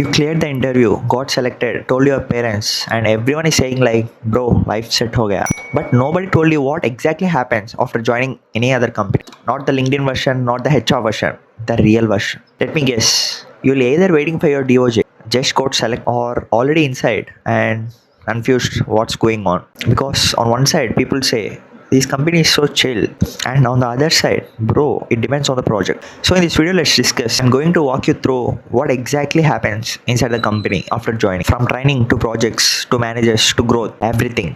You cleared the interview, got selected, told your parents, and everyone is saying like, bro, life set ho gaya. But nobody told you what exactly happens after joining any other company. Not the LinkedIn version, not the HR version, the real version. Let me guess. You'll either waiting for your DOJ, just got select, or already inside and confused what's going on. Because on one side, people say, this company is so chill, and on the other side, bro, it depends on the project. So in this video, let's discuss. I'm going to walk you through what exactly happens inside the company after joining, from training to projects to managers to growth, everything,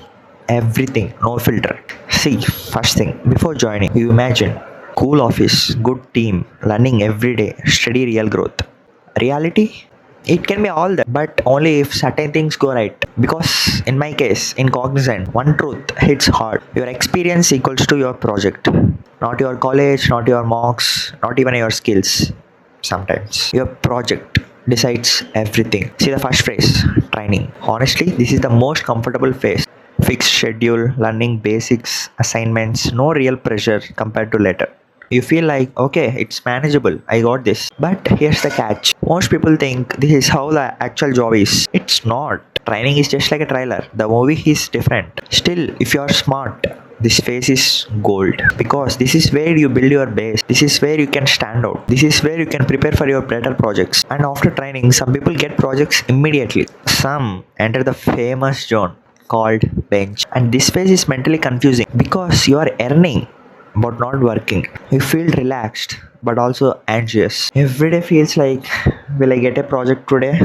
no filter. See, first thing, before joining, you imagine cool office, good team, learning every day, steady real growth. Reality, it can be all that, but only if certain things go right. Because in my case, in Cognizant, one truth hits hard. Your experience equals to your project. Not your college, not your marks, not even your skills. Sometimes your project decides everything. See the first phrase, training. Honestly, this is the most comfortable phase. Fixed schedule, learning basics, assignments, no real pressure compared to later. You feel like, okay, it's manageable, I got this. But here's the catch. Most people think this is how the actual job is. It's not. Training is just like a trailer. The movie is different. Still, if you are smart, this phase is gold. Because this is where you build your base. This is where you can stand out. This is where you can prepare for your better projects. And after training, some people get projects immediately. Some enter the famous zone called bench. And this phase is mentally confusing because you are earning but not working. You feel relaxed but also anxious. Every day feels like, will I get a project today?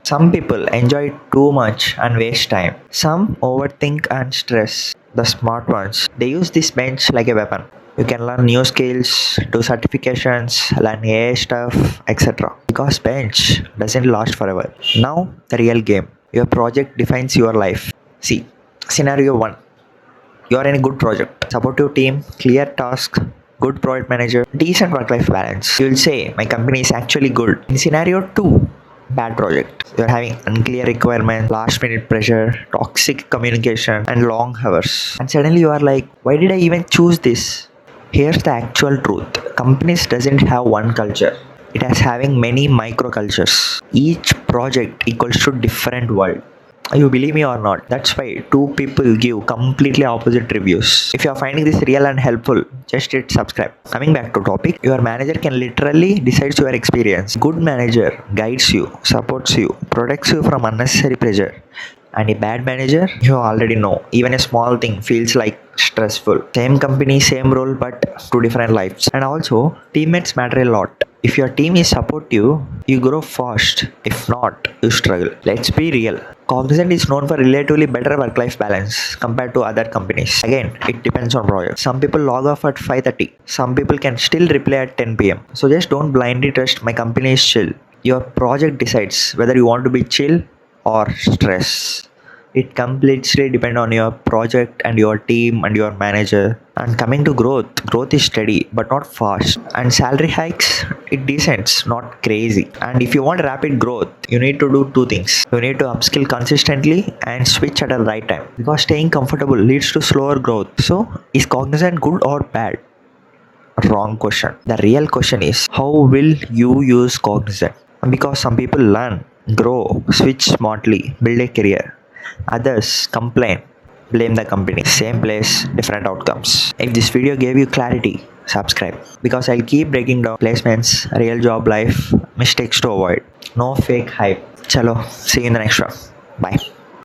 Some people enjoy it too much and waste time. Some overthink and stress. The smart ones, they use this bench like a weapon. You can learn new skills, do certifications, learn AI stuff, etc. Because bench doesn't last forever. Now the real game. Your project defines your life. See, scenario 1. You are in a good project, supportive team, clear tasks, good project manager, decent work-life balance. You will say, my company is actually good. In scenario 2, bad project. You are having unclear requirements, last-minute pressure, toxic communication, and long hours. And suddenly you are like, why did I even choose this? Here's the actual truth. Companies doesn't have one culture. It has having many micro-cultures. Each project equals to different world. You believe me or not, that's why two people give completely opposite reviews. If you are finding this real and helpful, just hit subscribe. Coming back to topic, your manager can literally decide your experience. Good manager guides you, supports you, protects you from unnecessary pressure. And a bad manager, you already know, even a small thing feels like stressful. Same company, same role, but two different lives. And also, teammates matter a lot. If your team is supportive, you grow fast. If not, you struggle. Let's be real. Cognizant is known for relatively better work-life balance compared to other companies. Again, it depends on project. Some people log off at 5:30. Some people can still reply at 10 p.m. So just don't blindly trust my company is chill. Your project decides whether you want to be chill or stress. It completely depends on your project and your team and your manager. And coming to growth is steady but not fast. And salary hikes, it decent, not crazy. And if you want rapid growth, you need to do two things. You need to upskill consistently and switch at the right time. Because staying comfortable leads to slower growth. So, is Cognizant good or bad? Wrong question. The real question is, how will you use Cognizant? Because some people learn, grow, switch smartly, build a career. Others complain, blame the company. Same place, different outcomes. If this video gave you clarity, subscribe. Because I'll keep breaking down placements, real job life, mistakes to avoid. No fake hype. Chalo, see you in the next one. Bye.